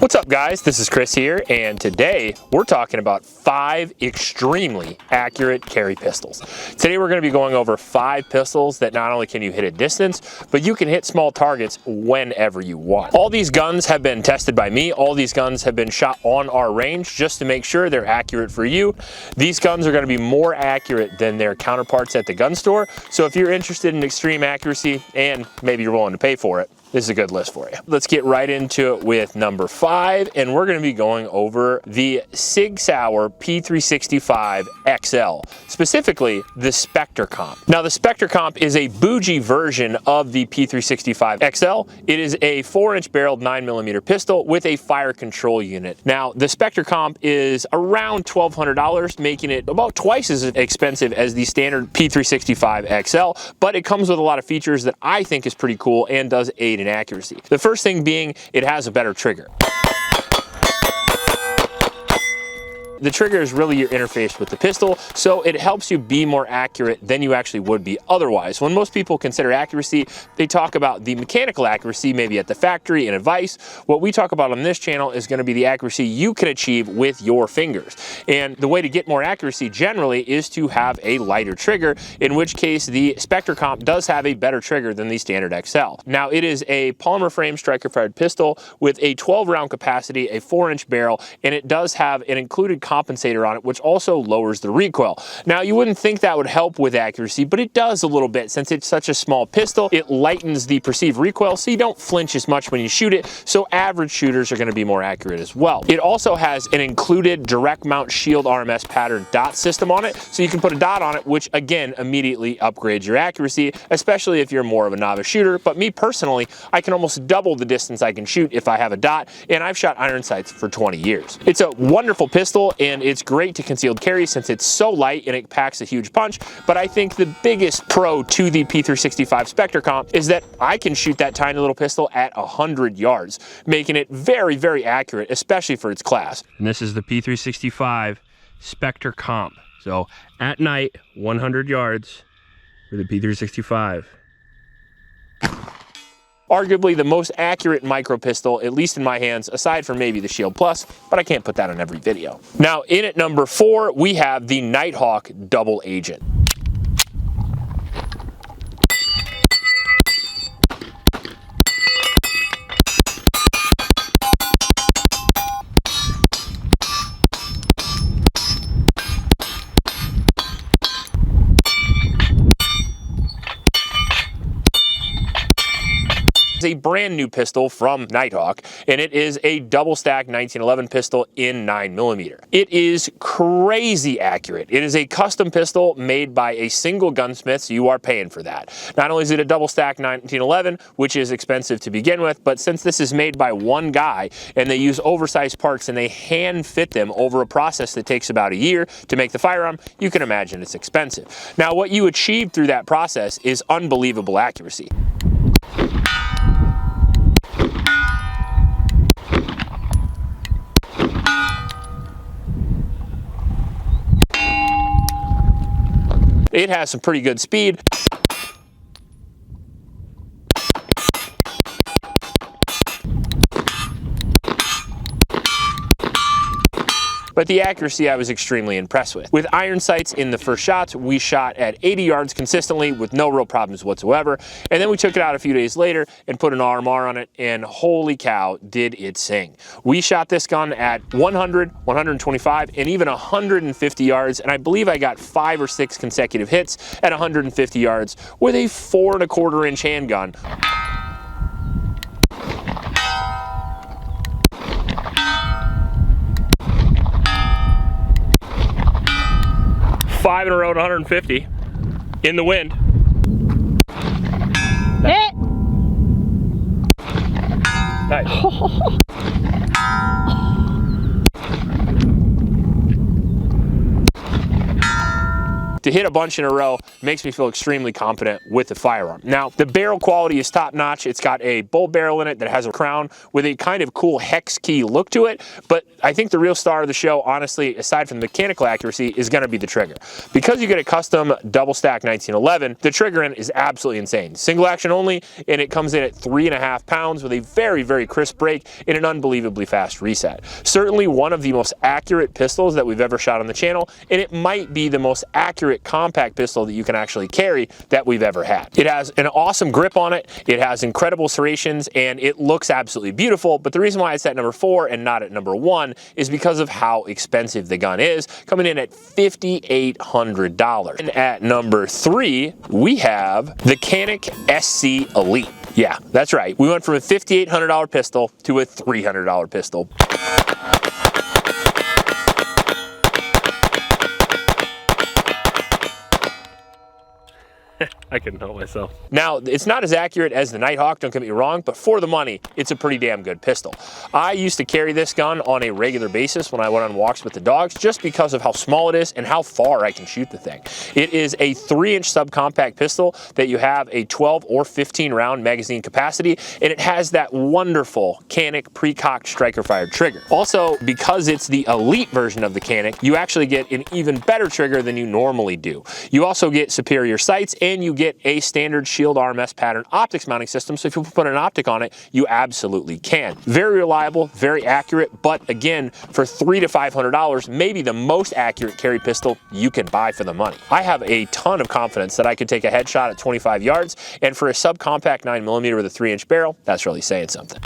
What's up guys, this is Chris here, and today we're talking about 5 extremely accurate carry pistols. Today we're going to be going over 5 pistols that not only can you hit a distance, but you can hit small targets whenever you want. All these guns have been tested by me, all these guns have been shot on our range just to make sure they're accurate for you. These guns are going to be more accurate than their counterparts at the gun store, so if you're interested in extreme accuracy and maybe you're willing to pay for it, this is a good list for you. Let's get right into it with number 5, and we're gonna be going over the Sig Sauer P365 XL, specifically the Spectre Comp. Now the Spectre Comp is a bougie version of the P365 XL. It is a 4-inch barreled 9mm pistol with a fire control unit. Now the Spectre Comp is around $1,200, making it about twice as expensive as the standard P365 XL, but it comes with a lot of features that I think is pretty cool and does aid in accuracy. The first thing being, it has a better trigger. The trigger is really your interface with the pistol, so it helps you be more accurate than you actually would be otherwise. When most people consider accuracy, they talk about the mechanical accuracy, maybe at the factory in a vise. What we talk about on this channel is going to be the accuracy you can achieve with your fingers. And the way to get more accuracy generally is to have a lighter trigger, in which case the Spectre Comp does have a better trigger than the standard XL. Now it is a polymer frame striker fired pistol with a 12-round capacity, a 4-inch barrel, and it does have an included compensator on it, which also lowers the recoil. Now you wouldn't think that would help with accuracy, but it does a little bit. Since it's such a small pistol, it lightens the perceived recoil so you don't flinch as much when you shoot it, so average shooters are going to be more accurate as well. It also has an included direct mount shield RMS pattern dot system on it, so you can put a dot on it, which again immediately upgrades your accuracy, especially if you're more of a novice shooter. But me personally, I can almost double the distance I can shoot if I have a dot, and I've shot iron sights for 20 years. It's a wonderful pistol, and it's great to concealed carry since it's so light and it packs a huge punch. But I think the biggest pro to the P365 Spectre Comp is that I can shoot that tiny little pistol at 100 yards, making it very, very accurate, especially for its class. And this is the P365 Spectre Comp. So at night, 100 yards for the P365. Arguably the most accurate micro pistol, at least in my hands, aside from maybe the Shield Plus, but I can't put that on every video. Now in at number 4, we have the Nighthawk Double Agent. A brand new pistol from Nighthawk, and it is a double stack 1911 pistol in 9mm. It is crazy accurate. It is a custom pistol made by a single gunsmith, so you are paying for that. Not only is it a double stack 1911, which is expensive to begin with, but since this is made by one guy and they use oversized parts and they hand fit them over a process that takes about a year to make the firearm, you can imagine it's expensive. Now what you achieve through that process is unbelievable accuracy. It has some pretty good speed. But the accuracy I was extremely impressed with. With iron sights in the first shots, we shot at 80 yards consistently with no real problems whatsoever. And then we took it out a few days later and put an RMR on it, and holy cow, did it sing. We shot this gun at 100, 125, and even 150 yards, and I believe I got 5 or 6 consecutive hits at 150 yards with a 4¼ inch handgun. 5 in a row at 150 in the wind. Hit! Nice. to hit a bunch in a row makes me feel extremely confident with the firearm. Now, the barrel quality is top notch. It's got a bull barrel in it that has a crown with a kind of cool hex key look to it, but I think the real star of the show, honestly, aside from the mechanical accuracy, is going to be the trigger. Because you get a custom double stack 1911, the trigger in is absolutely insane. Single action only, and it comes in at 3.5 pounds with a very, very crisp break and an unbelievably fast reset. Certainly one of the most accurate pistols that we've ever shot on the channel, and it might be the most accurate compact pistol that you can actually carry that we've ever had. It has an awesome grip on it, it has incredible serrations, and it looks absolutely beautiful, but the reason why it's at number 4 and not at number 1 is because of how expensive the gun is, coming in at $5,800. And at number 3, we have the Canik SC Elite. Yeah, that's right. We went from a $5,800 pistol to a $300 pistol. I couldn't help myself. Now, it's not as accurate as the Nighthawk, don't get me wrong, but for the money, it's a pretty damn good pistol. I used to carry this gun on a regular basis when I went on walks with the dogs, just because of how small it is and how far I can shoot the thing. It is a 3-inch subcompact pistol that you have a 12 or 15 round magazine capacity, and it has that wonderful Canik pre-cocked striker-fired trigger. Also, because it's the Elite version of the Canik, you actually get an even better trigger than you normally do. You also get superior sights, and you get a standard shield RMS pattern optics mounting system, so if you put an optic on it, you absolutely can. Very reliable, very accurate, but again, for $300 to $500, maybe the most accurate carry pistol you can buy for the money. I have a ton of confidence that I could take a headshot at 25 yards, and for a subcompact 9mm with a 3-inch barrel, that's really saying something.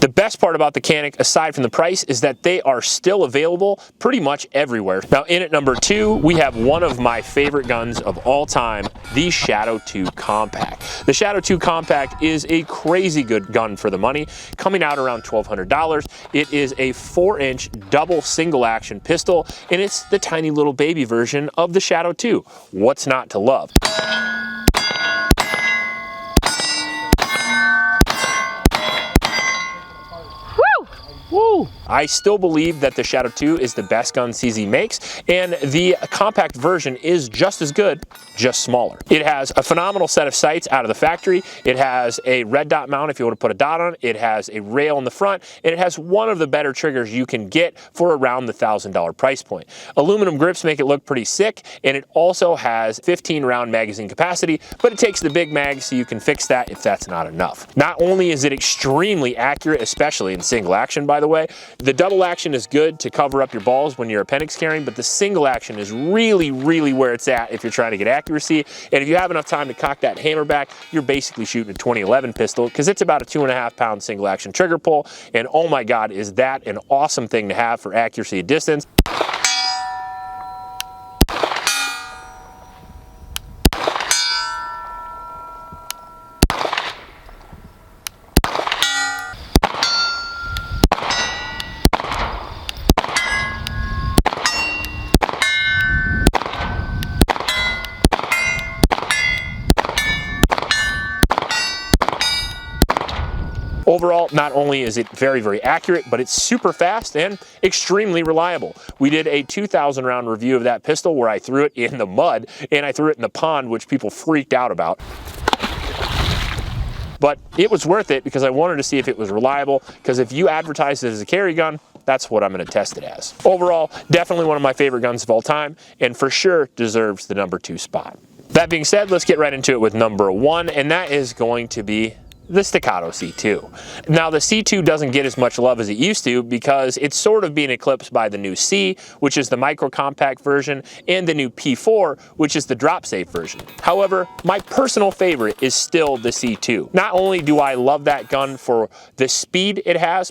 The best part about the Canik, aside from the price, is that they are still available pretty much everywhere. Now, in at number 2, we have one of my favorite guns of all time, the Shadow 2 Compact. The Shadow 2 Compact is a crazy good gun for the money, coming out around $1,200. It is a 4-inch double single action pistol, and it's the tiny little baby version of the Shadow 2. What's not to love? Woo! I still believe that the Shadow 2 is the best gun CZ makes, and the compact version is just as good, just smaller. It has a phenomenal set of sights out of the factory. It has a red dot mount if you want to put a dot on it. It has a rail in the front, and it has one of the better triggers you can get for around the $1,000 price point. Aluminum grips make it look pretty sick, and it also has 15 round magazine capacity, but it takes the big mag, so you can fix that if that's not enough. Not only is it extremely accurate, especially in single action, by the way, the double action is good to cover up your balls when you're appendix carrying, but the single action is really, really where it's at if you're trying to get accuracy. And if you have enough time to cock that hammer back, you're basically shooting a 2011 pistol, because it's about a 2.5 pound single action trigger pull. And oh my God, is that an awesome thing to have for accuracy at distance. Overall, not only is it very, very accurate, but it's super fast and extremely reliable. We did a 2,000 round review of that pistol where I threw it in the mud and I threw it in the pond, which people freaked out about. But it was worth it because I wanted to see if it was reliable, because if you advertise it as a carry gun, that's what I'm going to test it as. Overall, definitely one of my favorite guns of all time, and for sure deserves the number 2 spot. That being said, let's get right into it with number 1, and that is going to be the Staccato C2. Now, the C2 doesn't get as much love as it used to because it's sort of being eclipsed by the new C, which is the micro compact version, and the new P4, which is the drop safe version. However, my personal favorite is still the C2. Not only do I love that gun for the speed it has,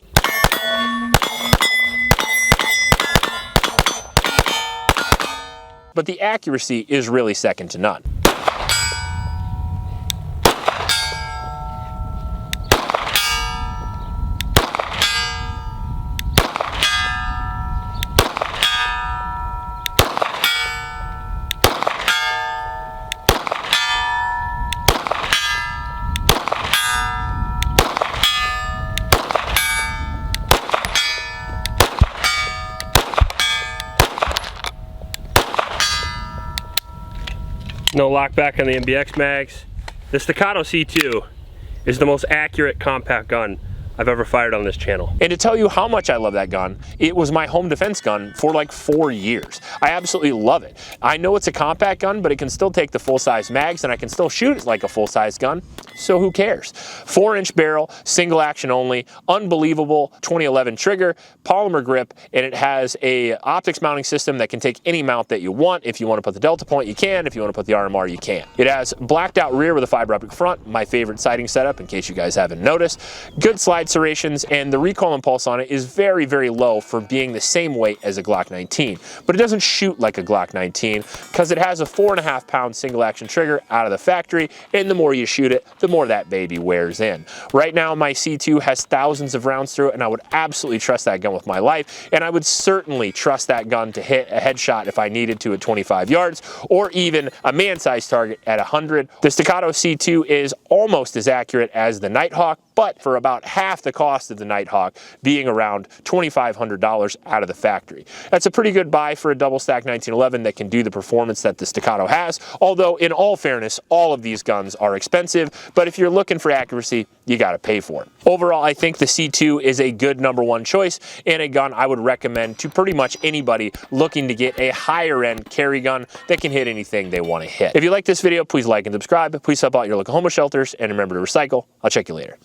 but the accuracy is really second to none. No lock back on the MBX mags. The Staccato C2 is the most accurate compact gun I've ever fired on this channel. And to tell you how much I love that gun, it was my home defense gun for like 4 years. I absolutely love it. I know it's a compact gun, but it can still take the full-size mags and I can still shoot it like a full-size gun, so who cares? 4-inch barrel, single action only, unbelievable 2011 trigger, polymer grip, and it has a optics mounting system that can take any mount that you want. If you want to put the Delta point, you can. If you want to put the RMR, you can. It has blacked out rear with a fiber optic front, my favorite sighting setup in case you guys haven't noticed. Good slide serrations, and the recoil impulse on it is very, very low for being the same weight as a Glock 19. But it doesn't shoot like a Glock 19 because it has a 4.5-pound single action trigger out of the factory, and the more you shoot it, the more that baby wears in. Right now, my C2 has thousands of rounds through it, and I would absolutely trust that gun with my life, and I would certainly trust that gun to hit a headshot if I needed to at 25 yards, or even a man-sized target at 100. The Staccato C2 is almost as accurate as the Nighthawk, but for about half the cost of the Nighthawk, being around $2,500 out of the factory. That's a pretty good buy for a double stack 1911 that can do the performance that the Staccato has, although in all fairness, all of these guns are expensive, but if you're looking for accuracy, you gotta pay for it. Overall, I think the C2 is a good #1 choice and a gun I would recommend to pretty much anybody looking to get a higher end carry gun that can hit anything they wanna hit. If you like this video, please like and subscribe. Please help out your local homeless shelters, and remember to recycle. I'll check you later.